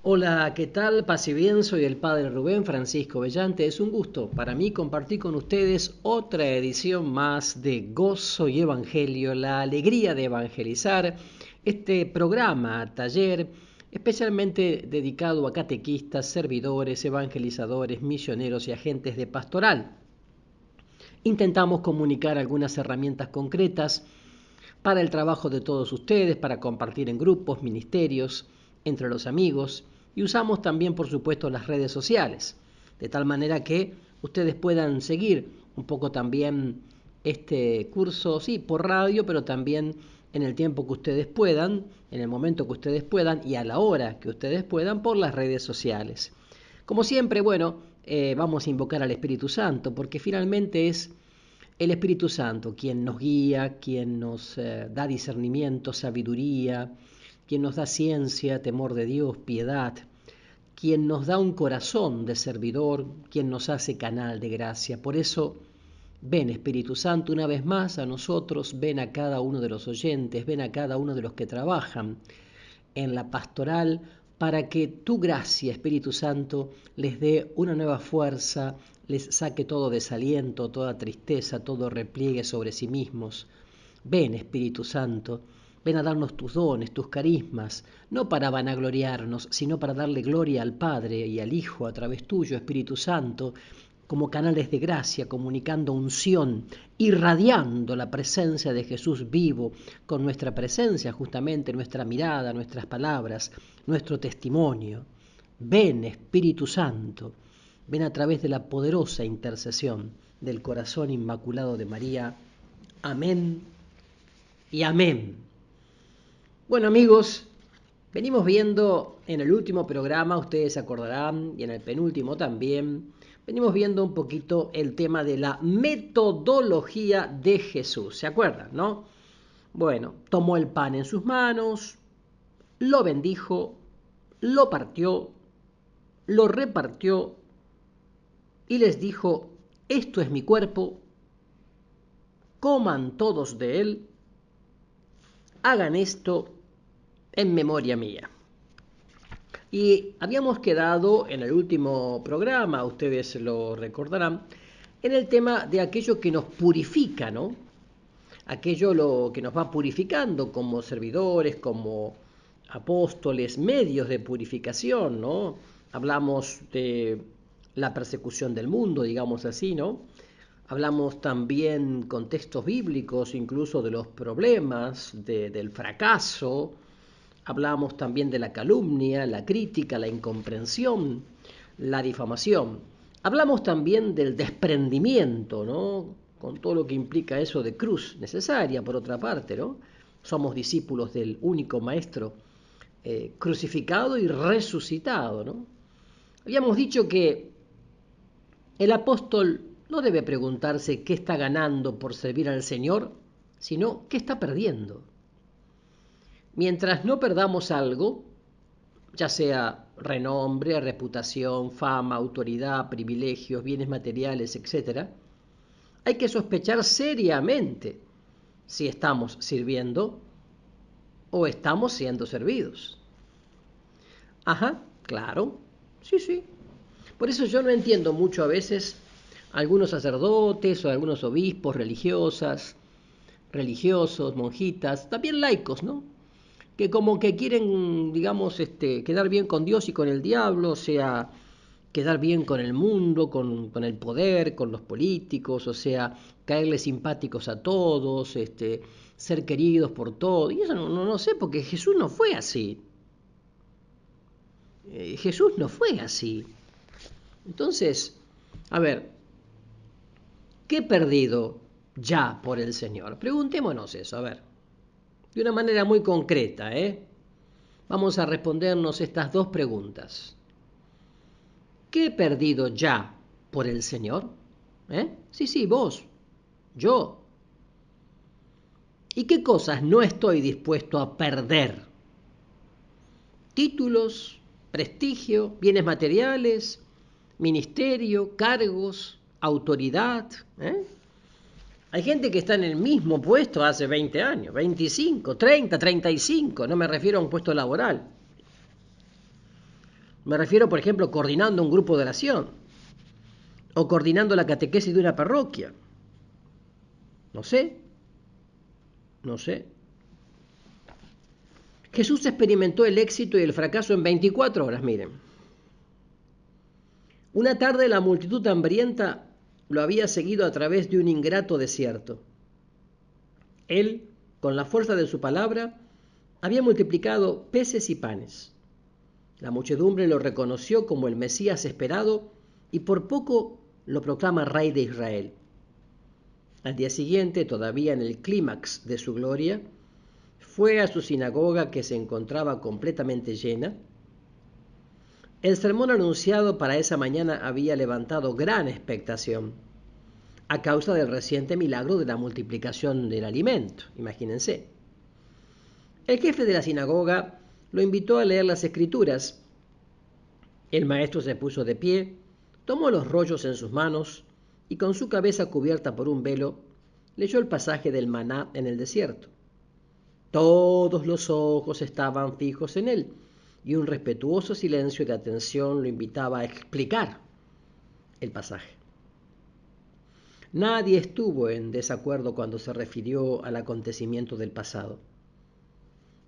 Hola, ¿qué tal? Paz y bien, soy el padre Rubén Francisco Bellante. Es un gusto para mí compartir con ustedes otra edición más de Gozo y Evangelio, la alegría de evangelizar, este programa, taller, especialmente dedicado a catequistas, servidores, evangelizadores, misioneros y agentes de pastoral. Intentamos comunicar algunas herramientas concretas para el trabajo de todos ustedes, para compartir en grupos, ministerios, entre los amigos, y usamos también, por supuesto, las redes sociales, de tal manera que ustedes puedan seguir un poco también este curso, sí, por radio, pero también en el tiempo que ustedes puedan, en el momento que ustedes puedan y a la hora que ustedes puedan por las redes sociales. Como siempre, bueno, vamos a invocar al Espíritu Santo, porque finalmente es el Espíritu Santo quien nos guía, quien nos da discernimiento, sabiduría, quien nos da ciencia, temor de Dios, piedad, quien nos da un corazón de servidor, quien nos hace canal de gracia. Por eso, ven Espíritu Santo una vez más a nosotros, ven a cada uno de los oyentes, ven a cada uno de los que trabajan en la pastoral, para que tu gracia, Espíritu Santo, les dé una nueva fuerza, les saque todo desaliento, toda tristeza, todo repliegue sobre sí mismos. Ven, Espíritu Santo, ven a darnos tus dones, tus carismas, no para vanagloriarnos, sino para darle gloria al Padre y al Hijo a través tuyo, Espíritu Santo, como canales de gracia, comunicando unción, irradiando la presencia de Jesús vivo, con nuestra presencia justamente, nuestra mirada, nuestras palabras, nuestro testimonio. Ven, Espíritu Santo, ven a través de la poderosa intercesión del corazón inmaculado de María. Amén y amén. Bueno, amigos, venimos viendo en el último programa, ustedes se acordarán, y en el penúltimo también, venimos viendo un poquito el tema de la metodología de Jesús. ¿Se acuerdan, no? Bueno, tomó el pan en sus manos, lo bendijo, lo partió, lo repartió y les dijo: esto es mi cuerpo, coman todos de él, hagan esto en memoria mía. Y habíamos quedado en el último programa, ustedes lo recordarán, en el tema de aquello que nos purifica, ¿no? Aquello que nos va purificando como servidores, como apóstoles, medios de purificación, ¿no? Hablamos de la persecución del mundo, digamos así, ¿no? Hablamos también contextos bíblicos, incluso de los problemas, del fracaso. Hablamos también de la calumnia, la crítica, la incomprensión, la difamación. Hablamos también del desprendimiento, ¿no? Con todo lo que implica eso de cruz necesaria, por otra parte, ¿no? Somos discípulos del único Maestro crucificado y resucitado, ¿no? Habíamos dicho que el apóstol no debe preguntarse qué está ganando por servir al Señor, sino qué está perdiendo. Mientras no perdamos algo, ya sea renombre, reputación, fama, autoridad, privilegios, bienes materiales, etc., hay que sospechar seriamente si estamos sirviendo o estamos siendo servidos. Ajá, claro, sí, sí. Por eso yo no entiendo mucho a veces a algunos sacerdotes o a algunos obispos religiosos, monjitas, también laicos, ¿no? Que como que quieren, digamos, quedar bien con Dios y con el diablo, o sea, quedar bien con el mundo, con el poder, con los políticos, o sea, caerle simpáticos a todos, ser queridos por todos. Y eso no sé, porque Jesús no fue así. Jesús no fue así. Entonces, a ver, ¿qué he perdido ya por el Señor? Preguntémonos eso, a ver, de una manera muy concreta, ¿eh? Vamos a respondernos estas dos preguntas. ¿Qué he perdido ya por el Señor? Sí, vos, yo. ¿Y qué cosas no estoy dispuesto a perder? Títulos, prestigio, bienes materiales, ministerio, cargos, autoridad. Hay gente que está en el mismo puesto hace 20 años, 25, 30, 35, no me refiero a un puesto laboral. Me refiero, por ejemplo, coordinando un grupo de oración o coordinando la catequesis de una parroquia. No sé, no sé. Jesús experimentó el éxito y el fracaso en 24 horas, miren. Una tarde la multitud hambrienta lo había seguido a través de un ingrato desierto. Él, con la fuerza de su palabra, había multiplicado peces y panes. La muchedumbre lo reconoció como el Mesías esperado y por poco lo proclama rey de Israel. Al día siguiente, todavía en el clímax de su gloria, fue a su sinagoga que se encontraba completamente llena. El sermón anunciado para esa mañana había levantado gran expectación a causa del reciente milagro de la multiplicación del alimento, imagínense. El jefe de la sinagoga lo invitó a leer las escrituras. El maestro se puso de pie, tomó los rollos en sus manos y con su cabeza cubierta por un velo, leyó el pasaje del maná en el desierto. Todos los ojos estaban fijos en él y un respetuoso silencio de atención lo invitaba a explicar el pasaje. Nadie estuvo en desacuerdo cuando se refirió al acontecimiento del pasado,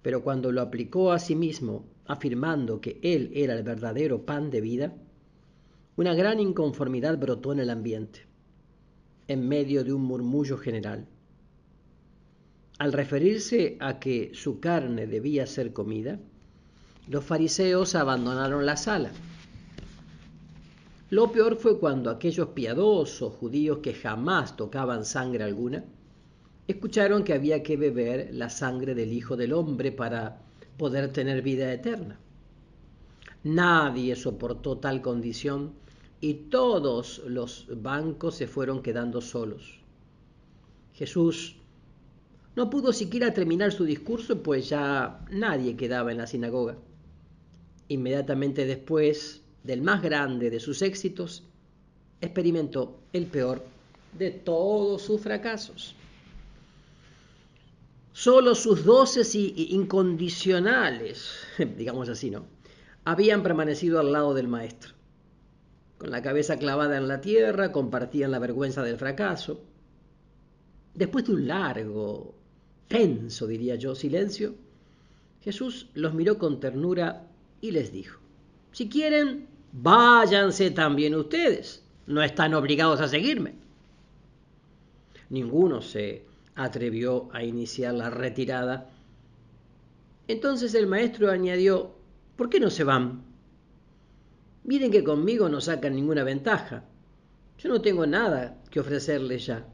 pero cuando lo aplicó a sí mismo, afirmando que él era el verdadero pan de vida, una gran inconformidad brotó en el ambiente, en medio de un murmullo general. Al referirse a que su carne debía ser comida, los fariseos abandonaron la sala. Lo peor fue cuando aquellos piadosos judíos que jamás tocaban sangre alguna, escucharon que había que beber la sangre del Hijo del Hombre para poder tener vida eterna. Nadie soportó tal condición y todos los bancos se fueron quedando solos. Jesús no pudo siquiera terminar su discurso, pues ya nadie quedaba en la sinagoga. Inmediatamente después del más grande de sus éxitos, experimentó el peor de todos sus fracasos. Solo sus doces y incondicionales, digamos así, ¿no?, habían permanecido al lado del maestro. Con la cabeza clavada en la tierra, compartían la vergüenza del fracaso. Después de un largo, tenso, diría yo, silencio, Jesús los miró con ternura y les dijo: si quieren, váyanse también ustedes. No están obligados a seguirme. Ninguno se atrevió a iniciar la retirada. Entonces el maestro añadió: ¿por qué no se van? Miren que conmigo no sacan ninguna ventaja. Yo no tengo nada que ofrecerles ya.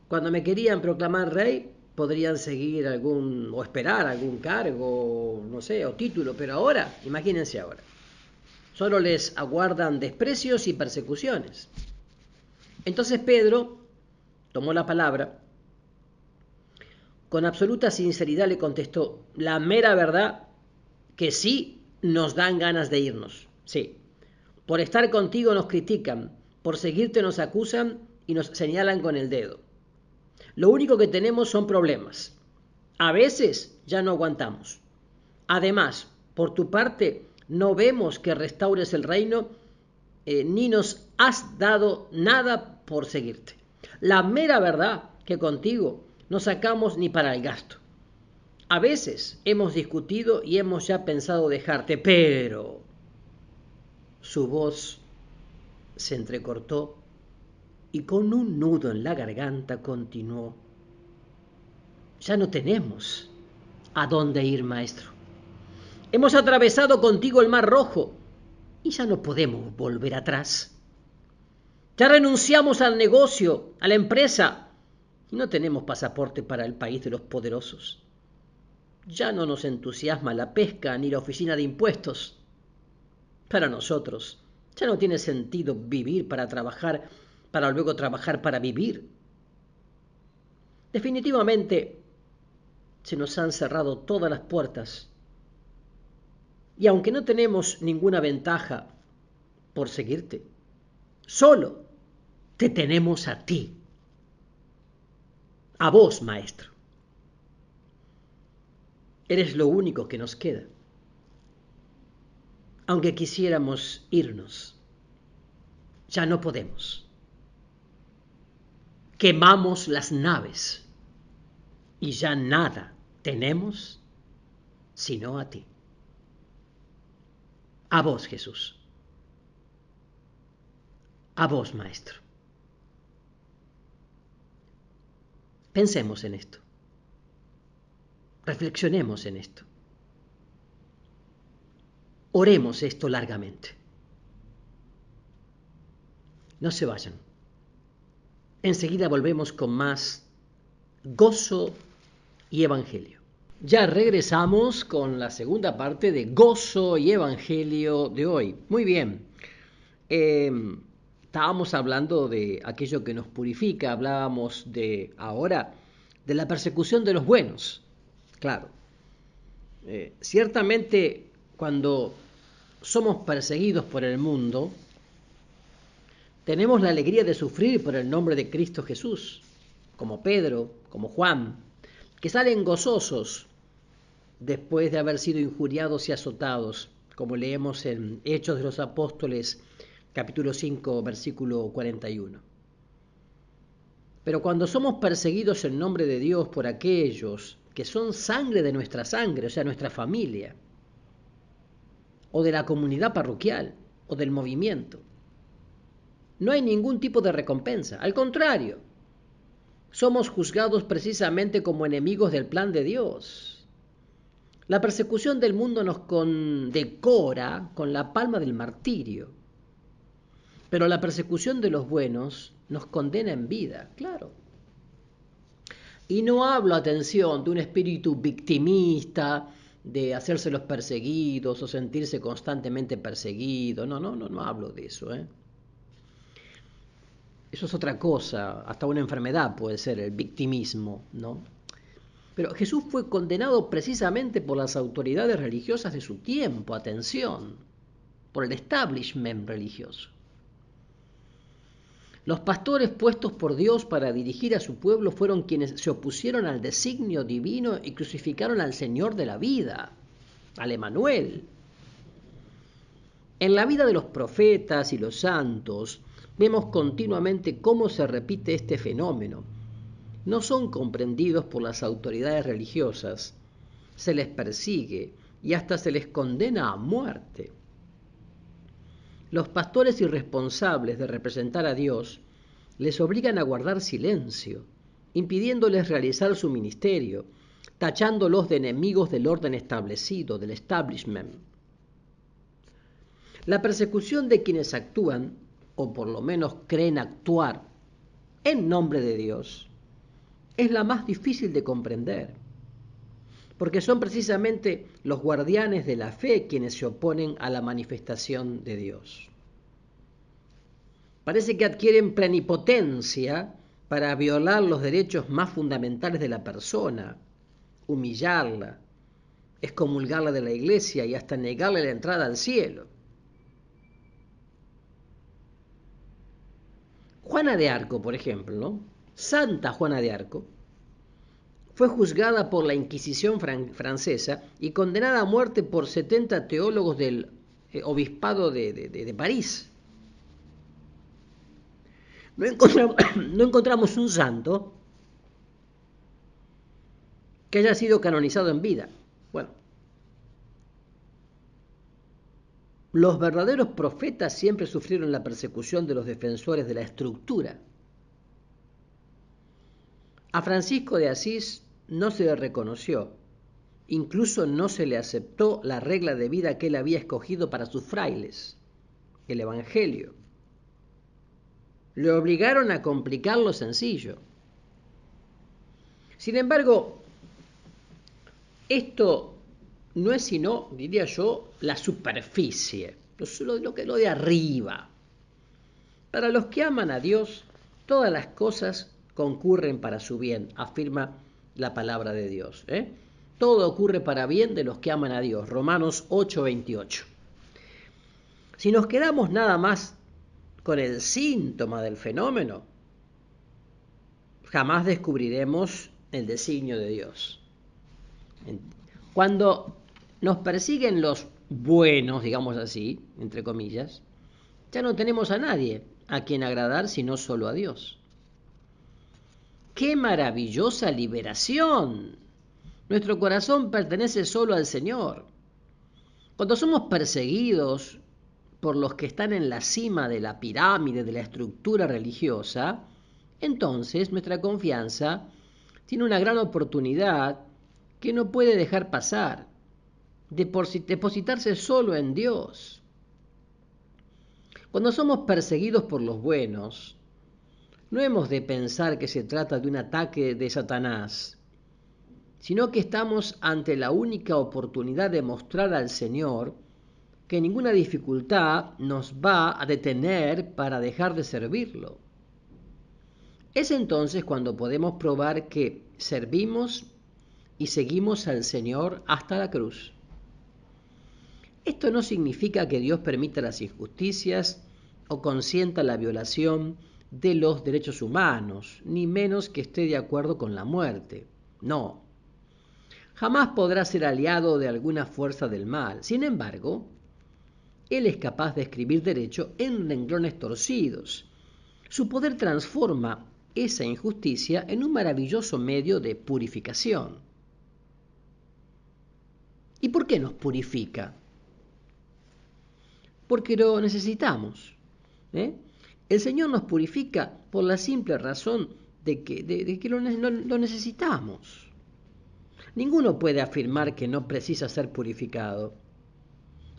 Cuando me querían proclamar rey, podrían seguir o esperar algún cargo, no sé, o título, pero ahora, imagínense ahora. Solo les aguardan desprecios y persecuciones. Entonces Pedro tomó la palabra. Con absoluta sinceridad le contestó: la mera verdad que sí nos dan ganas de irnos. Sí. Por estar contigo nos critican, por seguirte nos acusan y nos señalan con el dedo. Lo único que tenemos son problemas. A veces ya no aguantamos. Además, por tu parte, no vemos que restaures el reino, ni nos has dado nada por seguirte. La mera verdad que contigo no sacamos ni para el gasto. A veces hemos discutido y hemos ya pensado dejarte, pero su voz se entrecortó y con un nudo en la garganta continuó: ya no tenemos a dónde ir, maestro. Hemos atravesado contigo el Mar Rojo y ya no podemos volver atrás. Ya renunciamos al negocio, a la empresa, y no tenemos pasaporte para el país de los poderosos. Ya no nos entusiasma la pesca ni la oficina de impuestos. Para nosotros ya no tiene sentido vivir para trabajar, para luego trabajar para vivir. Definitivamente se nos han cerrado todas las puertas. Y aunque no tenemos ninguna ventaja por seguirte, solo te tenemos a ti, a vos, maestro. Eres lo único que nos queda. aunque quisiéramos irnos, ya no podemos. Quemamos las naves y ya nada tenemos sino a ti. A vos, Jesús. A vos, Maestro. Pensemos en esto. Reflexionemos en esto. Oremos esto largamente. No se vayan. Enseguida volvemos con más gozo y evangelio. Ya regresamos con la segunda parte de gozo y evangelio de hoy. Muy bien. Estábamos hablando de aquello que nos purifica, hablábamos ahora de la persecución de los buenos. Claro. Ciertamente cuando somos perseguidos por el mundo, tenemos la alegría de sufrir por el nombre de Cristo Jesús, como Pedro, como Juan, que salen gozosos después de haber sido injuriados y azotados, como leemos en Hechos de los Apóstoles, capítulo 5, versículo 41. Pero cuando somos perseguidos en nombre de Dios por aquellos que son sangre de nuestra sangre, o sea, nuestra familia, o de la comunidad parroquial, o del movimiento, no hay ningún tipo de recompensa. Al contrario, somos juzgados precisamente como enemigos del plan de Dios. La persecución del mundo nos condecora con la palma del martirio, pero la persecución de los buenos nos condena en vida, claro. Y no hablo, atención, de un espíritu victimista, de hacerse los perseguidos o sentirse constantemente perseguido. No hablo de eso, Eso es otra cosa, hasta una enfermedad puede ser el victimismo, ¿no? Pero Jesús fue condenado precisamente por las autoridades religiosas de su tiempo, atención, por el establishment religioso. Los pastores puestos por Dios para dirigir a su pueblo fueron quienes se opusieron al designio divino y crucificaron al Señor de la vida, al Emanuel. En la vida de los profetas y los santos vemos continuamente cómo se repite este fenómeno. No son comprendidos por las autoridades religiosas, se les persigue y hasta se les condena a muerte. Los pastores irresponsables de representar a Dios les obligan a guardar silencio, impidiéndoles realizar su ministerio, tachándolos de enemigos del orden establecido, del establishment. La persecución de quienes actúan, o por lo menos creen actuar, en nombre de Dios, es la más difícil de comprender, porque son precisamente los guardianes de la fe quienes se oponen a la manifestación de Dios. Parece que adquieren plenipotencia para violar los derechos más fundamentales de la persona, humillarla, excomulgarla de la iglesia y hasta negarle la entrada al cielo. Juana de Arco, por ejemplo, ¿no? Santa Juana de Arco, fue juzgada por la Inquisición francesa y condenada a muerte por 70 teólogos del obispado de París. No encontramos un santo que haya sido canonizado en vida. Bueno, los verdaderos profetas siempre sufrieron la persecución de los defensores de la estructura. A Francisco de Asís no se le reconoció, incluso no se le aceptó la regla de vida que él había escogido para sus frailes, el Evangelio. Le obligaron a complicar lo sencillo. Sin embargo, esto no es sino, diría yo, la superficie, lo de arriba. Para los que aman a Dios, todas las cosas concurren para su bien, afirma la palabra de Dios. Todo ocurre para bien de los que aman a Dios. Romanos 8:28. Si nos quedamos nada más con el síntoma del fenómeno, jamás descubriremos el designio de Dios. Cuando nos persiguen los buenos, digamos así, entre comillas, ya no tenemos a nadie a quien agradar sino solo a Dios. ¡Qué maravillosa liberación! Nuestro corazón pertenece solo al Señor. Cuando somos perseguidos por los que están en la cima de la pirámide de la estructura religiosa, entonces nuestra confianza tiene una gran oportunidad que no puede dejar pasar, depositarse solo en Dios. Cuando somos perseguidos por los buenos, no hemos de pensar que se trata de un ataque de Satanás, sino que estamos ante la única oportunidad de mostrar al Señor que ninguna dificultad nos va a detener para dejar de servirlo. Es entonces cuando podemos probar que servimos y seguimos al Señor hasta la cruz. Esto no significa que Dios permita las injusticias o consienta la violación de los derechos humanos, ni menos que esté de acuerdo con la muerte. No. Jamás podrá ser aliado de alguna fuerza del mal. Sin embargo, Él es capaz de escribir derecho en renglones torcidos. Su poder transforma esa injusticia en un maravilloso medio de purificación. ¿Y por qué nos purifica? Porque lo necesitamos. El Señor nos purifica por la simple razón de que lo necesitamos. Ninguno puede afirmar que no precisa ser purificado.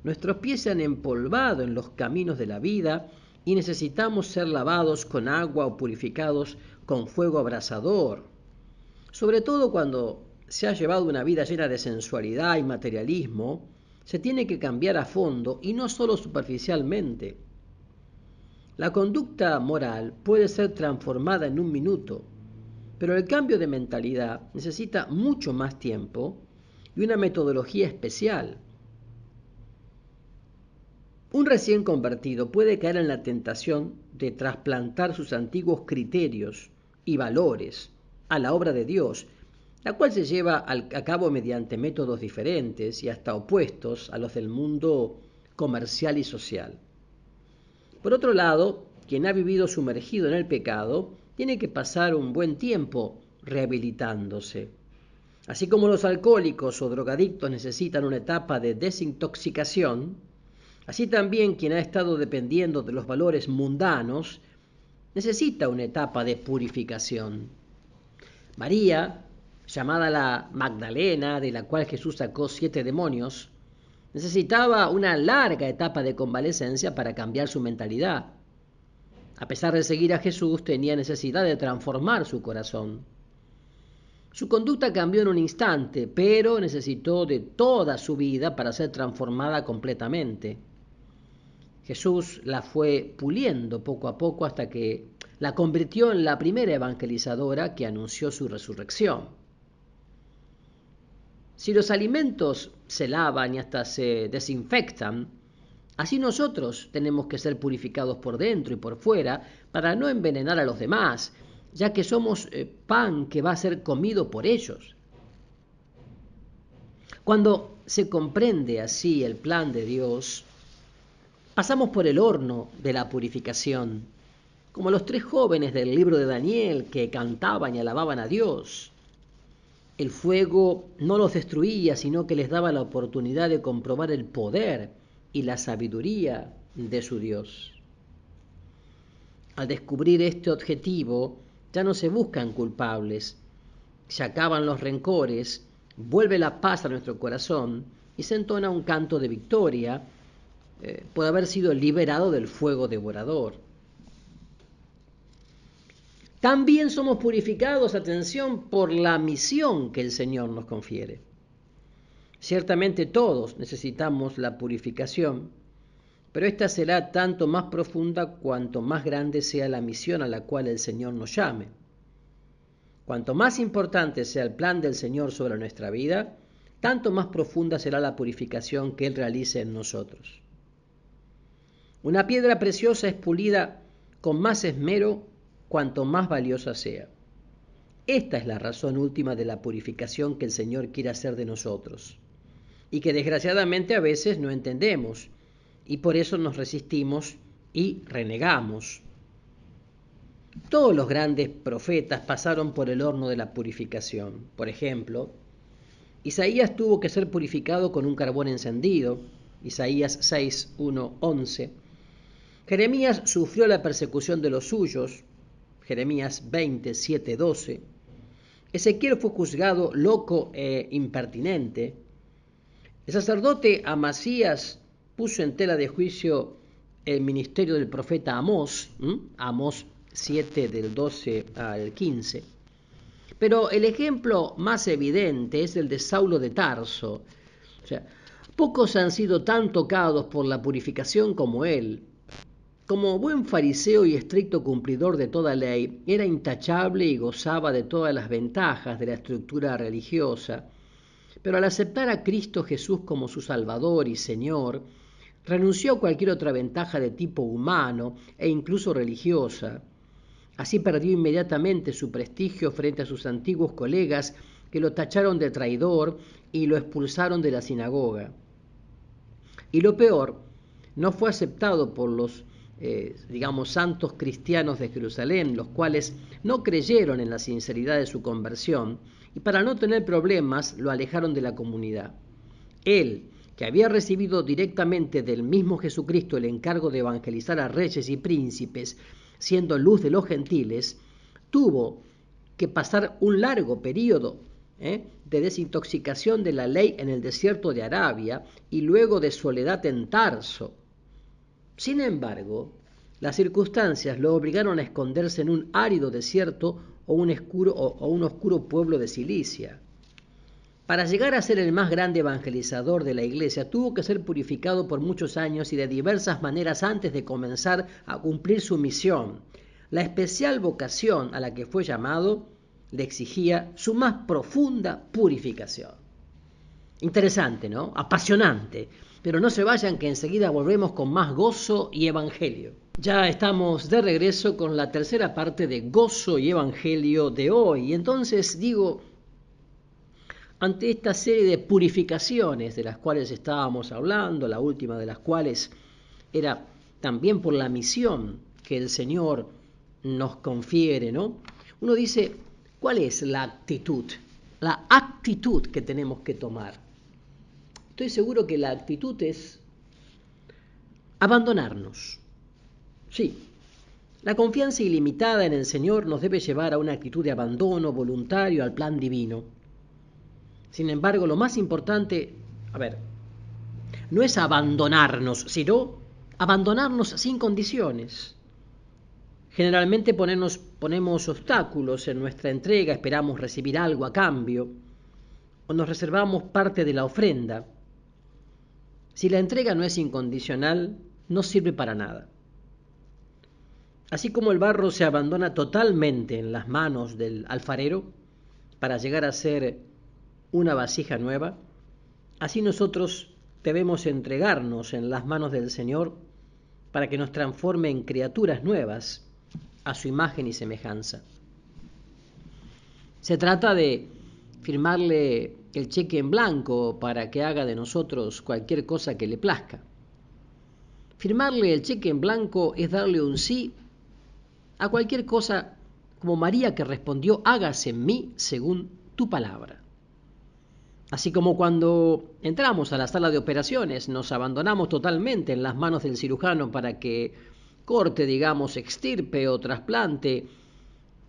Nuestros pies se han empolvado en los caminos de la vida y necesitamos ser lavados con agua o purificados con fuego abrasador. Sobre todo cuando se ha llevado una vida llena de sensualidad y materialismo, se tiene que cambiar a fondo y no solo superficialmente. La conducta moral puede ser transformada en un minuto, pero el cambio de mentalidad necesita mucho más tiempo y una metodología especial. Un recién convertido puede caer en la tentación de trasplantar sus antiguos criterios y valores a la obra de Dios, la cual se lleva a cabo mediante métodos diferentes y hasta opuestos a los del mundo comercial y social. Por otro lado, quien ha vivido sumergido en el pecado tiene que pasar un buen tiempo rehabilitándose. Así como los alcohólicos o drogadictos necesitan una etapa de desintoxicación, así también quien ha estado dependiendo de los valores mundanos necesita una etapa de purificación. María, llamada la Magdalena, de la cual Jesús sacó 7 demonios, necesitaba una larga etapa de convalecencia para cambiar su mentalidad. A pesar de seguir a Jesús, tenía necesidad de transformar su corazón. Su conducta cambió en un instante, pero necesitó de toda su vida para ser transformada completamente. Jesús la fue puliendo poco a poco hasta que la convirtió en la primera evangelizadora que anunció su resurrección. Si los alimentos se lavan y hasta se desinfectan, así nosotros tenemos que ser purificados por dentro y por fuera para no envenenar a los demás, ya que somos pan que va a ser comido por ellos. Cuando se comprende así el plan de Dios, pasamos por el horno de la purificación, como los 3 jóvenes del libro de Daniel que cantaban y alababan a Dios. El fuego no los destruía, sino que les daba la oportunidad de comprobar el poder y la sabiduría de su Dios. Al descubrir este objetivo, ya no se buscan culpables, se acaban los rencores, vuelve la paz a nuestro corazón y se entona un canto de victoria por haber sido liberado del fuego devorador. También somos purificados, atención, por la misión que el Señor nos confiere. Ciertamente todos necesitamos la purificación, pero esta será tanto más profunda cuanto más grande sea la misión a la cual el Señor nos llame. Cuanto más importante sea el plan del Señor sobre nuestra vida, tanto más profunda será la purificación que Él realice en nosotros. Una piedra preciosa es pulida con más esmero cuanto más valiosa sea. Esta es la razón última de la purificación que el Señor quiere hacer de nosotros. y que desgraciadamente a veces no entendemos, y por eso nos resistimos y renegamos. Todos los grandes profetas pasaron por el horno de la purificación. Por ejemplo, Isaías tuvo que ser purificado con un carbón encendido, Isaías 6, 1, 11. Jeremías sufrió la persecución de los suyos, Jeremías 20, 7, 12. Ezequiel fue juzgado loco e impertinente. El sacerdote Amasías puso en tela de juicio el ministerio del profeta Amós, Amós 7 del 12 al 15. Pero el ejemplo más evidente es el de Saulo de Tarso. O sea, pocos han sido tan tocados por la purificación como él. Como buen fariseo y estricto cumplidor de toda ley, era intachable y gozaba de todas las ventajas de la estructura religiosa. Pero al aceptar a Cristo Jesús como su Salvador y Señor, renunció a cualquier otra ventaja de tipo humano e incluso religiosa. Así perdió inmediatamente su prestigio frente a sus antiguos colegas que lo tacharon de traidor y lo expulsaron de la sinagoga. Y lo peor, no fue aceptado por los, santos cristianos de Jerusalén, los cuales no creyeron en la sinceridad de su conversión y para no tener problemas lo alejaron de la comunidad. Él, que había recibido directamente del mismo Jesucristo el encargo de evangelizar a reyes y príncipes, siendo luz de los gentiles, tuvo que pasar un largo periodo de desintoxicación de la ley en el desierto de Arabia y luego de soledad en Tarso. Sin embargo, las circunstancias lo obligaron a esconderse en un árido desierto o un oscuro pueblo de Cilicia. Para llegar a ser el más grande evangelizador de la iglesia, tuvo que ser purificado por muchos años y de diversas maneras antes de comenzar a cumplir su misión. La especial vocación a la que fue llamado le exigía su más profunda purificación. Interesante, ¿no? Apasionante. Pero no se vayan, que enseguida volvemos con más gozo y evangelio. Ya estamos de regreso con la tercera parte de Gozo y Evangelio de hoy. Y entonces digo, ante esta serie de purificaciones de las cuales estábamos hablando, la última de las cuales era también por la misión que el Señor nos confiere, ¿no? Uno dice, ¿cuál es la actitud? La actitud que tenemos que tomar. Estoy seguro que la actitud es abandonarnos. Sí, la confianza ilimitada en el Señor nos debe llevar a una actitud de abandono voluntario al plan divino. Sin embargo, lo más importante, no es abandonarnos, sino abandonarnos sin condiciones. Generalmente ponemos obstáculos en nuestra entrega, esperamos recibir algo a cambio, o nos reservamos parte de la ofrenda. Si la entrega no es incondicional, no sirve para nada. Así como el barro se abandona totalmente en las manos del alfarero para llegar a ser una vasija nueva, así nosotros debemos entregarnos en las manos del Señor para que nos transforme en criaturas nuevas a su imagen y semejanza. Se trata de firmarle el cheque en blanco para que haga de nosotros cualquier cosa que le plazca. Firmarle el cheque en blanco es darle un sí a cualquier cosa, como María, que respondió, hágase en mí según tu palabra. Así como cuando entramos a la sala de operaciones, nos abandonamos totalmente en las manos del cirujano para que corte, extirpe o trasplante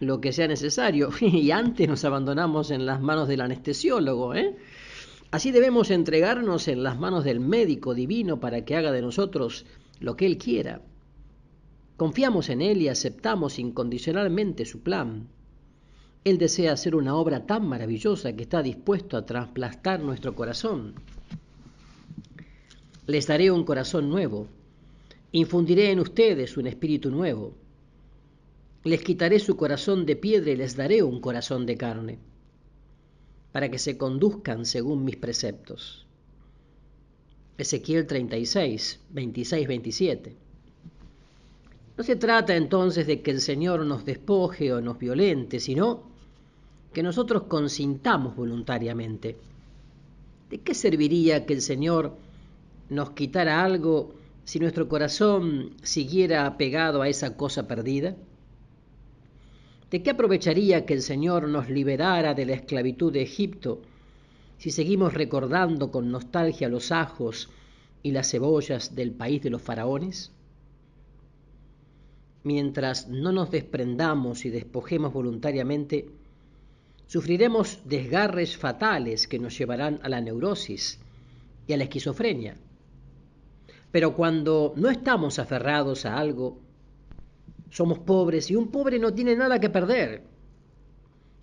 lo que sea necesario, y antes nos abandonamos en las manos del anestesiólogo, Así debemos entregarnos en las manos del médico divino para que haga de nosotros lo que Él quiera. Confiamos en Él y aceptamos incondicionalmente su plan. Él desea hacer una obra tan maravillosa que está dispuesto a trasplantar nuestro corazón. Les daré un corazón nuevo. Infundiré en ustedes un espíritu nuevo. Les quitaré su corazón de piedra y les daré un corazón de carne, para que se conduzcan según mis preceptos. Ezequiel 36, 26, 27. No se trata entonces de que el Señor nos despoje o nos violente, sino que nosotros consintamos voluntariamente. ¿De qué serviría que el Señor nos quitara algo si nuestro corazón siguiera apegado a esa cosa perdida? ¿De qué aprovecharía que el Señor nos liberara de la esclavitud de Egipto si seguimos recordando con nostalgia los ajos y las cebollas del país de los faraones? Mientras no nos desprendamos y despojemos voluntariamente, sufriremos desgarres fatales que nos llevarán a la neurosis y a la esquizofrenia. Pero cuando no estamos aferrados a algo, somos pobres y un pobre no tiene nada que perder.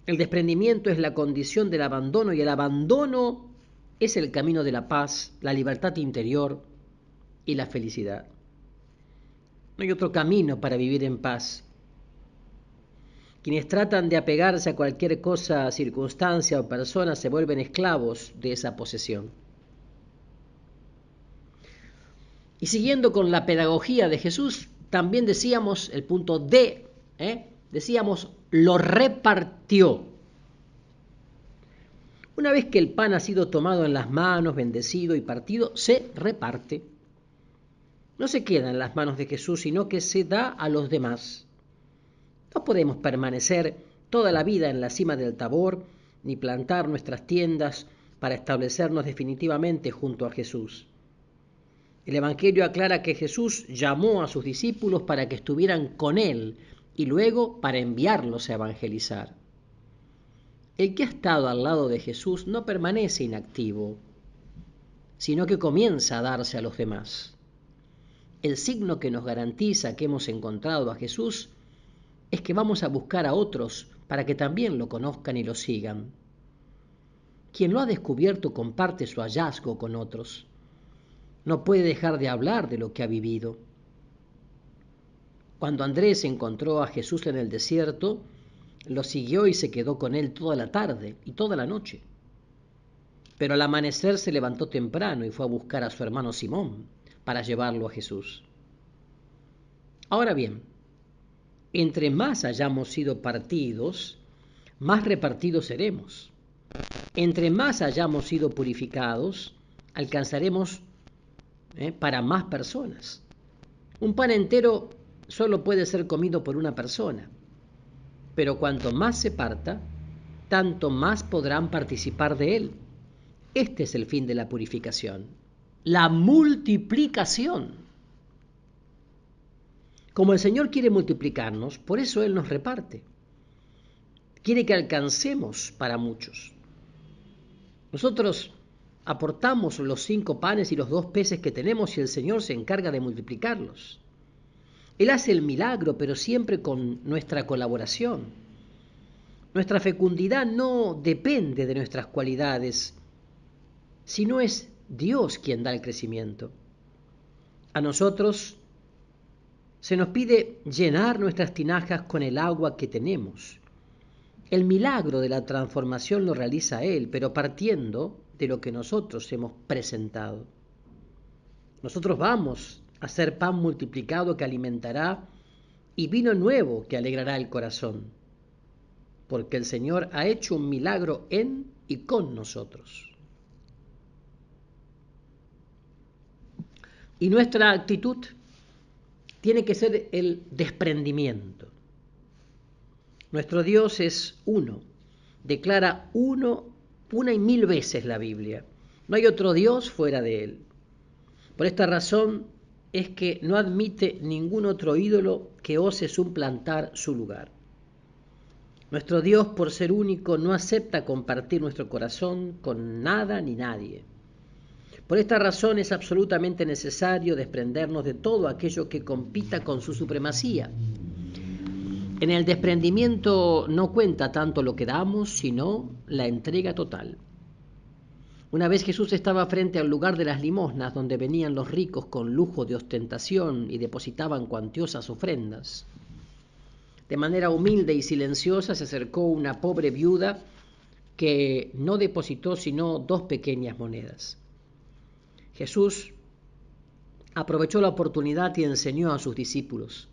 El desprendimiento es la condición del abandono y el abandono es el camino de la paz, la libertad interior y la felicidad. No hay otro camino para vivir en paz. Quienes tratan de apegarse a cualquier cosa, circunstancia o persona se vuelven esclavos de esa posesión. Y siguiendo con la pedagogía de Jesús, también decíamos el punto D, decíamos lo repartió. Una vez que el pan ha sido tomado en las manos, bendecido y partido, se reparte. No se queda en las manos de Jesús, sino que se da a los demás. No podemos permanecer toda la vida en la cima del Tabor, ni plantar nuestras tiendas para establecernos definitivamente junto a Jesús. El Evangelio aclara que Jesús llamó a sus discípulos para que estuvieran con Él y luego para enviarlos a evangelizar. El que ha estado al lado de Jesús no permanece inactivo, sino que comienza a darse a los demás. El signo que nos garantiza que hemos encontrado a Jesús es que vamos a buscar a otros para que también lo conozcan y lo sigan. Quien lo ha descubierto comparte su hallazgo con otros. No puede dejar de hablar de lo que ha vivido. Cuando Andrés encontró a Jesús en el desierto, lo siguió y se quedó con él toda la tarde y toda la noche. Pero al amanecer se levantó temprano y fue a buscar a su hermano Simón para llevarlo a Jesús. Ahora bien, entre más hayamos sido partidos, más repartidos seremos. Entre más hayamos sido purificados, alcanzaremos para más personas. Un pan entero solo puede ser comido por una persona, pero cuanto más se parta, tanto más podrán participar de él. Este es el fin de la purificación, la multiplicación. Como el Señor quiere multiplicarnos, por eso Él nos reparte. Quiere que alcancemos para muchos. Nosotros aportamos los 5 panes y los 2 peces que tenemos y el Señor se encarga de multiplicarlos. Él hace el milagro, pero siempre con nuestra colaboración. Nuestra fecundidad no depende de nuestras cualidades, sino es Dios quien da el crecimiento. A nosotros se nos pide llenar nuestras tinajas con el agua que tenemos. El milagro de la transformación lo realiza Él, pero partiendo de lo que nosotros hemos presentado. Nosotros vamos a ser pan multiplicado que alimentará y vino nuevo que alegrará el corazón, porque el Señor ha hecho un milagro en y con nosotros. Y nuestra actitud tiene que ser el desprendimiento. Nuestro Dios es uno, declara uno una y 1000 veces la Biblia. No hay otro Dios fuera de Él. Por esta razón es que no admite ningún otro ídolo que ose suplantar su lugar. Nuestro Dios, por ser único, no acepta compartir nuestro corazón con nada ni nadie. Por esta razón es absolutamente necesario desprendernos de todo aquello que compita con su supremacía. En el desprendimiento no cuenta tanto lo que damos, sino la entrega total. Una vez Jesús estaba frente al lugar de las limosnas, donde venían los ricos con lujo de ostentación y depositaban cuantiosas ofrendas. De manera humilde y silenciosa se acercó una pobre viuda que no depositó sino 2 pequeñas monedas. Jesús aprovechó la oportunidad y enseñó a sus discípulos: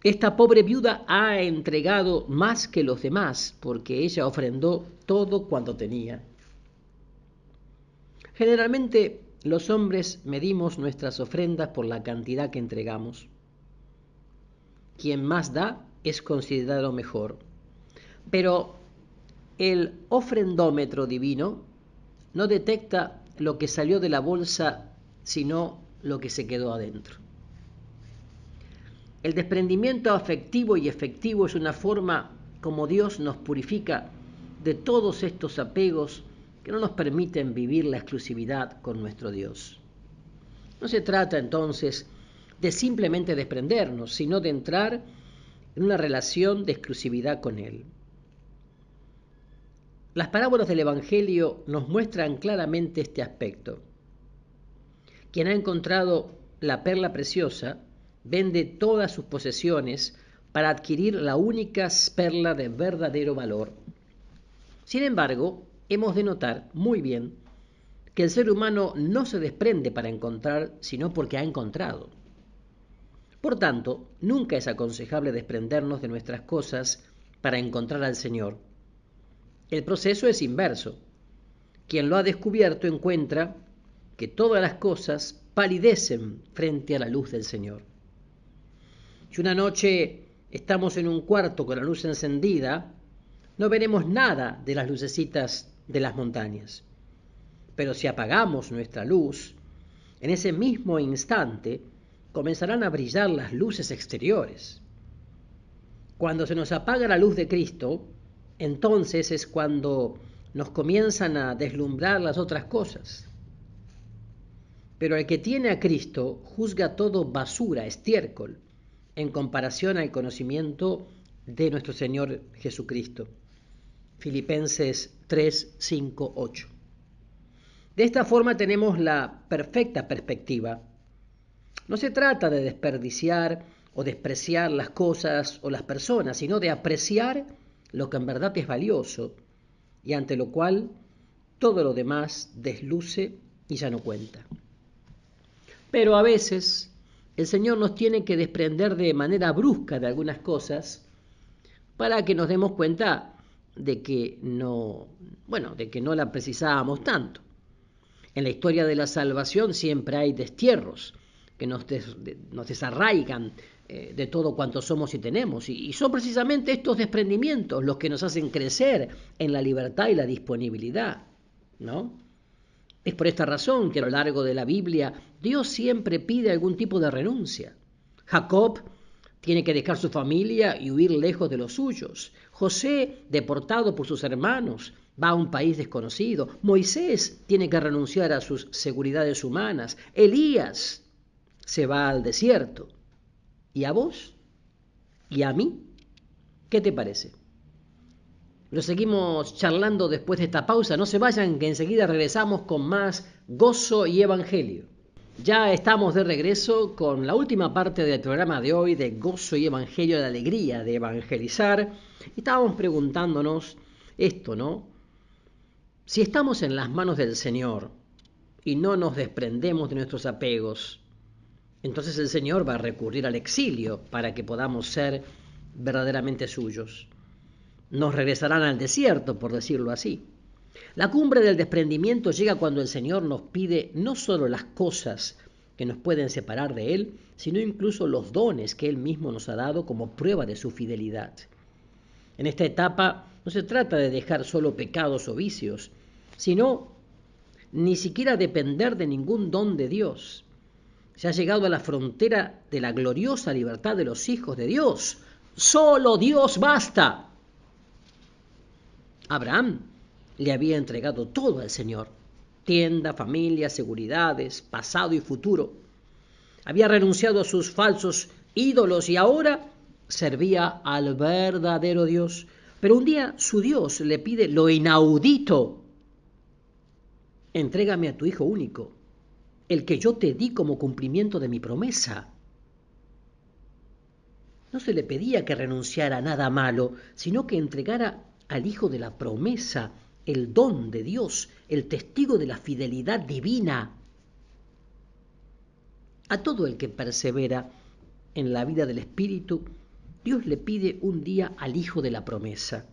esta pobre viuda ha entregado más que los demás, porque ella ofrendó todo cuanto tenía. Generalmente los hombres medimos nuestras ofrendas por la cantidad que entregamos. Quien más da es considerado mejor. Pero el ofrendómetro divino no detecta lo que salió de la bolsa, sino lo que se quedó adentro. El desprendimiento afectivo y efectivo es una forma como Dios nos purifica de todos estos apegos que no nos permiten vivir la exclusividad con nuestro Dios. No se trata entonces de simplemente desprendernos, sino de entrar en una relación de exclusividad con Él. Las parábolas del Evangelio nos muestran claramente este aspecto. Quien ha encontrado la perla preciosa vende todas sus posesiones para adquirir la única perla de verdadero valor. Sin embargo, hemos de notar muy bien que el ser humano no se desprende para encontrar, sino porque ha encontrado. Por tanto, nunca es aconsejable desprendernos de nuestras cosas para encontrar al Señor. El proceso es inverso. Quien lo ha descubierto encuentra que todas las cosas palidecen frente a la luz del Señor. Si una noche estamos en un cuarto con la luz encendida, no veremos nada de las lucecitas de las montañas. Pero si apagamos nuestra luz, en ese mismo instante comenzarán a brillar las luces exteriores. Cuando se nos apaga la luz de Cristo, entonces es cuando nos comienzan a deslumbrar las otras cosas. Pero el que tiene a Cristo juzga todo basura, estiércol, en comparación al conocimiento de nuestro Señor Jesucristo. Filipenses 3, 5, 8. De esta forma tenemos la perfecta perspectiva. No se trata de desperdiciar o despreciar las cosas o las personas, sino de apreciar lo que en verdad es valioso y ante lo cual todo lo demás desluce y ya no cuenta. Pero a veces el Señor nos tiene que desprender de manera brusca de algunas cosas para que nos demos cuenta de que no la precisábamos tanto. En la historia de la salvación siempre hay destierros que nos desarraigan de todo cuanto somos y tenemos. Y son precisamente estos desprendimientos los que nos hacen crecer en la libertad y la disponibilidad, ¿no? Es por esta razón que a lo largo de la Biblia Dios siempre pide algún tipo de renuncia. Jacob tiene que dejar su familia y huir lejos de los suyos. José, deportado por sus hermanos, va a un país desconocido. Moisés tiene que renunciar a sus seguridades humanas. Elías se va al desierto. ¿Y a vos? ¿Y a mí? ¿Qué te parece? Lo seguimos charlando después de esta pausa. No se vayan, que enseguida regresamos con más Gozo y Evangelio. Ya estamos de regreso con la última parte del programa de hoy de Gozo y Evangelio, la alegría de evangelizar. Y estábamos preguntándonos esto, ¿no? Si estamos en las manos del Señor y no nos desprendemos de nuestros apegos, entonces el Señor va a recurrir al exilio para que podamos ser verdaderamente suyos. Nos regresarán al desierto, por decirlo así. La cumbre del desprendimiento llega cuando el Señor nos pide no solo las cosas que nos pueden separar de Él, sino incluso los dones que Él mismo nos ha dado como prueba de su fidelidad. En esta etapa no se trata de dejar solo pecados o vicios, sino ni siquiera depender de ningún don de Dios. Se ha llegado a la frontera de la gloriosa libertad de los hijos de Dios. Solo Dios basta. Abraham le había entregado todo al Señor: tienda, familia, seguridades, pasado y futuro. Había renunciado a sus falsos ídolos y ahora servía al verdadero Dios. Pero un día su Dios le pide lo inaudito: entrégame a tu hijo único, el que yo te di como cumplimiento de mi promesa. No se le pedía que renunciara a nada malo, sino que entregara al hijo de la promesa, el don de Dios, el testigo de la fidelidad divina. A todo el que persevera en la vida del Espíritu, Dios le pide un día al hijo de la promesa.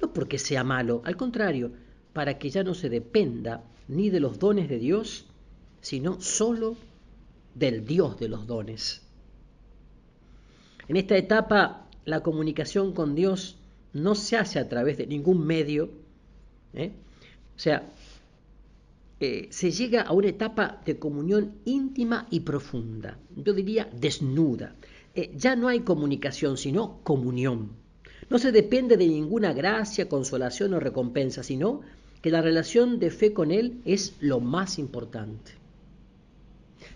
No porque sea malo, al contrario, para que ya no se dependa ni de los dones de Dios, sino solo del Dios de los dones. En esta etapa, la comunicación con Dios no se hace a través de ningún medio, O sea, se llega a una etapa de comunión íntima y profunda, yo diría desnuda. Ya no hay comunicación, sino comunión. No se depende de ninguna gracia, consolación o recompensa, sino que la relación de fe con Él es lo más importante.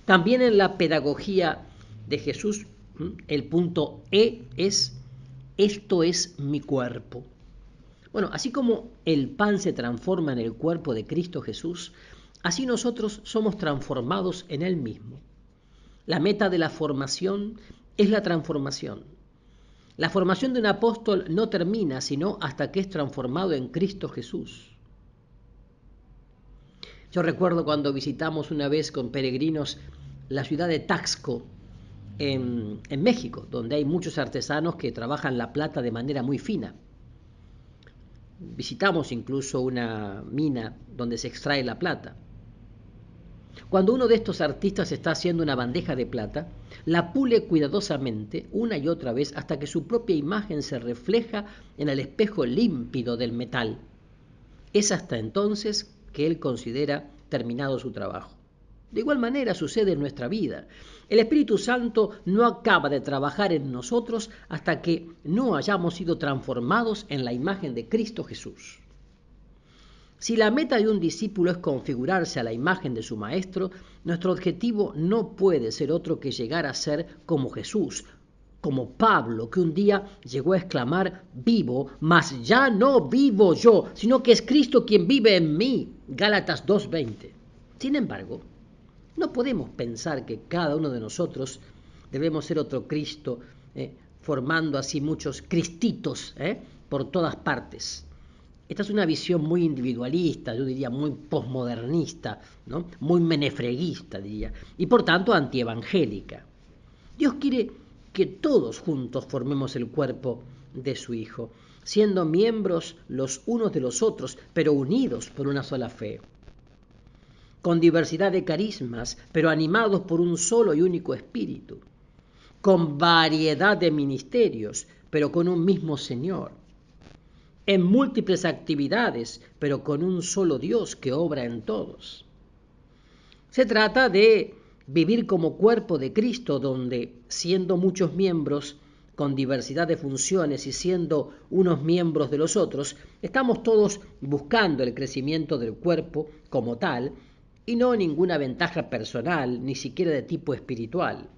También en la pedagogía de Jesús, el punto E es: esto es mi cuerpo. Bueno, así como el pan se transforma en el cuerpo de Cristo Jesús, así nosotros somos transformados en Él mismo. La meta de la formación es la transformación. La formación de un apóstol no termina sino hasta que es transformado en Cristo Jesús. Yo recuerdo cuando visitamos una vez con peregrinos la ciudad de Taxco, en México, donde hay muchos artesanos que trabajan la plata de manera muy fina. Visitamos incluso una mina donde se extrae la plata. Cuando uno de estos artistas está haciendo una bandeja de plata, la pule cuidadosamente una y otra vez hasta que su propia imagen se refleja en el espejo límpido del metal. Es hasta entonces que él considera terminado su trabajo. De igual manera sucede en nuestra vida. El Espíritu Santo no acaba de trabajar en nosotros hasta que no hayamos sido transformados en la imagen de Cristo Jesús. Si la meta de un discípulo es configurarse a la imagen de su Maestro, nuestro objetivo no puede ser otro que llegar a ser como Jesús, como Pablo, que un día llegó a exclamar: vivo, mas ya no vivo yo, sino que es Cristo quien vive en mí. Gálatas 2:20. Sin embargo, no podemos pensar que cada uno de nosotros debemos ser otro Cristo, formando así muchos cristitos por todas partes. Esta es una visión muy individualista, yo diría muy posmodernista, ¿no? Muy menefreguista, diría, y por tanto antievangélica. Dios quiere que todos juntos formemos el cuerpo de su Hijo, siendo miembros los unos de los otros, pero unidos por una sola fe, con diversidad de carismas, pero animados por un solo y único espíritu, con variedad de ministerios, pero con un mismo Señor, en múltiples actividades, pero con un solo Dios que obra en todos. Se trata de vivir como cuerpo de Cristo, donde, siendo muchos miembros con diversidad de funciones y siendo unos miembros de los otros, estamos todos buscando el crecimiento del cuerpo como tal, y no ninguna ventaja personal, ni siquiera de tipo espiritual.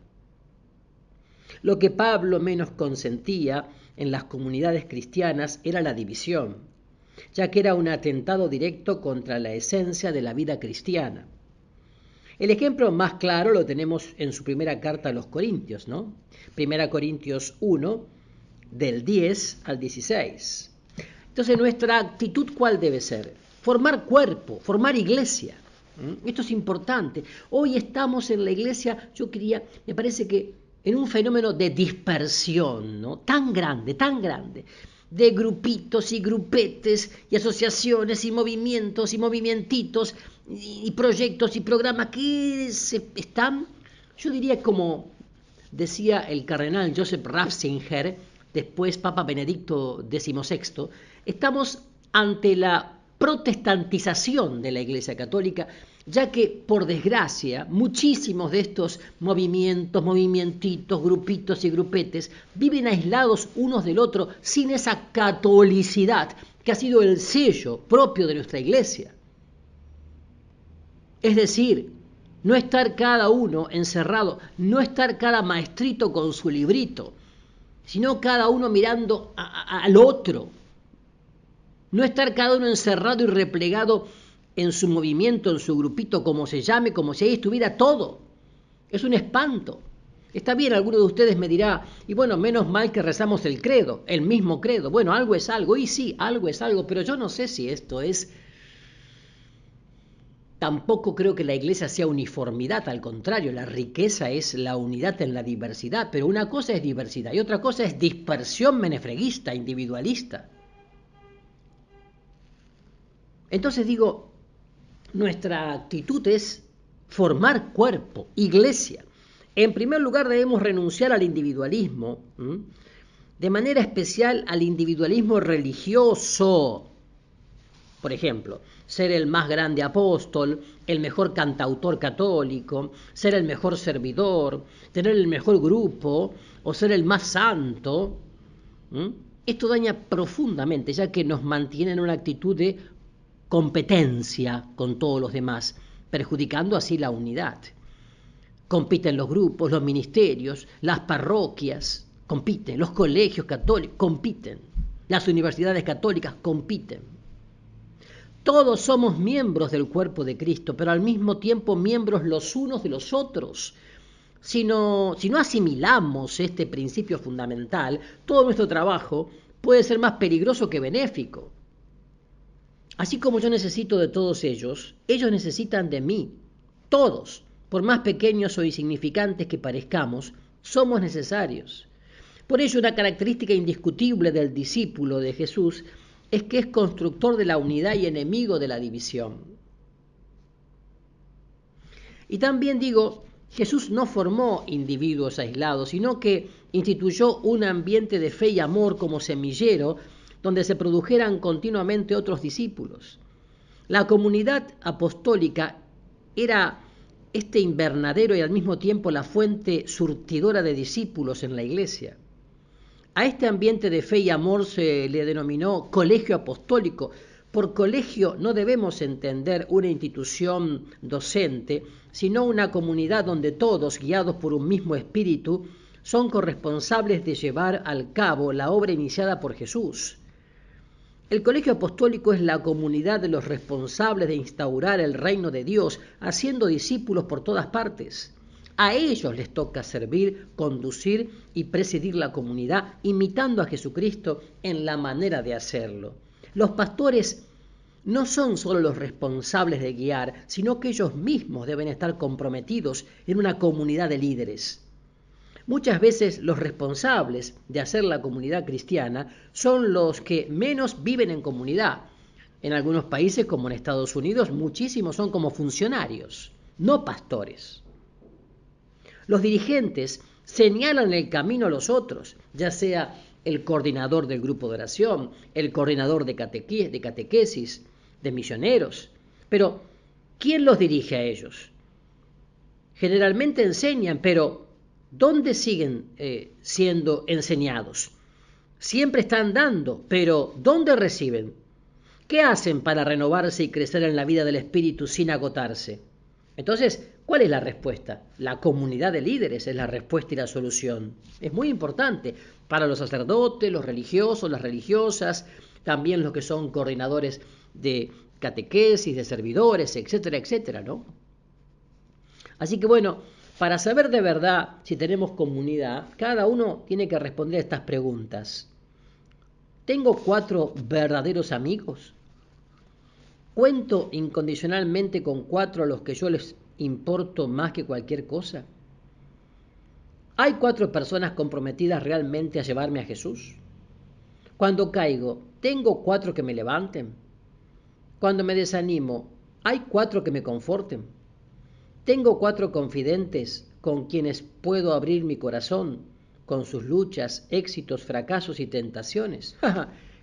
Lo que Pablo menos consentía en las comunidades cristianas era la división, ya que era un atentado directo contra la esencia de la vida cristiana. El ejemplo más claro lo tenemos en su primera carta a los Corintios, ¿no? 1 Corintios 1, del 10 al 16. Entonces, nuestra actitud, ¿cuál debe ser? Formar cuerpo, formar iglesia. Esto es importante. Hoy estamos en la iglesia, me parece que en un fenómeno de dispersión, ¿no? Tan grande, de grupitos y grupetes y asociaciones y movimientos y movimientitos y proyectos y programas que están, yo diría, como decía el cardenal Joseph Ratzinger, después Papa Benedicto XVI, estamos ante la protestantización de la Iglesia Católica, ya que, por desgracia, muchísimos de estos movimientos, movimientitos, grupitos y grupetes viven aislados unos del otro sin esa catolicidad que ha sido el sello propio de nuestra Iglesia. Es decir, no estar cada uno encerrado, no estar cada maestrito con su librito, sino cada uno mirando al otro. No estar cada uno encerrado y replegado en su movimiento, en su grupito, como se llame, como si ahí estuviera todo. Es un espanto. Está bien, alguno de ustedes me dirá, y bueno, menos mal que rezamos el credo, el mismo credo. Bueno, algo es algo, y sí, algo es algo, pero yo no sé si esto es... Tampoco creo que la iglesia sea uniformidad, al contrario, la riqueza es la unidad en la diversidad, pero una cosa es diversidad y otra cosa es dispersión menefreguista, individualista. Entonces digo, nuestra actitud es formar cuerpo, iglesia. En primer lugar debemos renunciar al individualismo, de manera especial al individualismo religioso. Por ejemplo, ser el más grande apóstol, el mejor cantautor católico, ser el mejor servidor, tener el mejor grupo o ser el más santo. Esto daña profundamente, ya que nos mantiene en una actitud de competencia con todos los demás, perjudicando así la unidad. Compiten los grupos, los ministerios, las parroquias, compiten, los colegios católicos compiten, las universidades católicas compiten. Todos somos miembros del cuerpo de Cristo, pero al mismo tiempo miembros los unos de los otros. Si no asimilamos este principio fundamental, todo nuestro trabajo puede ser más peligroso que benéfico. Así como yo necesito de todos ellos necesitan de mí. Todos, por más pequeños o insignificantes que parezcamos, somos necesarios. Por ello, una característica indiscutible del discípulo de Jesús es que es constructor de la unidad y enemigo de la división. Y también digo, Jesús no formó individuos aislados, sino que instituyó un ambiente de fe y amor como semillero donde se produjeran continuamente otros discípulos. La comunidad apostólica era este invernadero y al mismo tiempo la fuente surtidora de discípulos en la iglesia. A este ambiente de fe y amor se le denominó colegio apostólico. Por colegio no debemos entender una institución docente, sino una comunidad donde todos, guiados por un mismo espíritu, son corresponsables de llevar al cabo la obra iniciada por Jesús. El colegio apostólico es la comunidad de los responsables de instaurar el reino de Dios, haciendo discípulos por todas partes. A ellos les toca servir, conducir y presidir la comunidad, imitando a Jesucristo en la manera de hacerlo. Los pastores no son solo los responsables de guiar, sino que ellos mismos deben estar comprometidos en una comunidad de líderes. Muchas veces los responsables de hacer la comunidad cristiana son los que menos viven en comunidad. En algunos países, como en Estados Unidos, muchísimos son como funcionarios, no pastores. Los dirigentes señalan el camino a los otros, ya sea el coordinador del grupo de oración, el coordinador de catequesis, de misioneros. Pero, ¿quién los dirige a ellos? Generalmente enseñan, pero ¿dónde siguen siendo enseñados? Siempre están dando, pero ¿dónde reciben? ¿Qué hacen para renovarse y crecer en la vida del Espíritu sin agotarse? Entonces, ¿cuál es la respuesta? La comunidad de líderes es la respuesta y la solución. Es muy importante para los sacerdotes, los religiosos, las religiosas, también los que son coordinadores de catequesis, de servidores, etcétera, etcétera, ¿no? Así que bueno, para saber de verdad si tenemos comunidad, cada uno tiene que responder a estas preguntas. ¿Tengo 4 verdaderos amigos? ¿Cuento incondicionalmente con 4 a los que yo les importo más que cualquier cosa? ¿Hay 4 personas comprometidas realmente a llevarme a Jesús? Cuando caigo, ¿tengo 4 que me levanten? Cuando me desanimo, ¿hay 4 que me conforten? ¿Tengo 4 confidentes con quienes puedo abrir mi corazón, con sus luchas, éxitos, fracasos y tentaciones?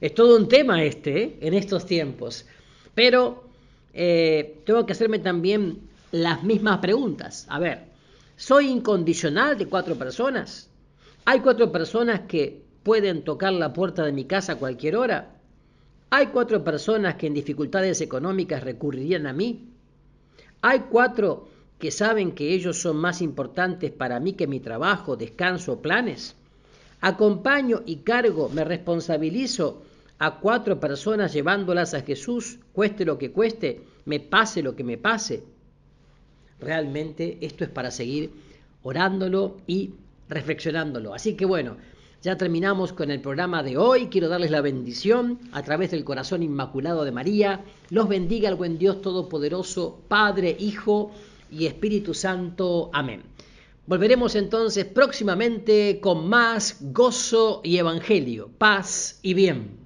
Es todo un tema en estos tiempos. Pero tengo que hacerme también las mismas preguntas. A ver, ¿soy incondicional de 4 personas? ¿Hay 4 personas que pueden tocar la puerta de mi casa a cualquier hora? ¿Hay 4 personas que en dificultades económicas recurrirían a mí? ¿Hay 4 que saben que ellos son más importantes para mí que mi trabajo, descanso o planes? ¿Acompaño y cargo, me responsabilizo a 4 personas llevándolas a Jesús, cueste lo que cueste, me pase lo que me pase? Realmente esto es para seguir orándolo y reflexionándolo. Así que bueno, ya terminamos con el programa de hoy. Quiero darles la bendición a través del corazón inmaculado de María. Los bendiga el buen Dios Todopoderoso, Padre, Hijo y Espíritu Santo. Amén. Volveremos entonces próximamente con más gozo y evangelio, paz y bien.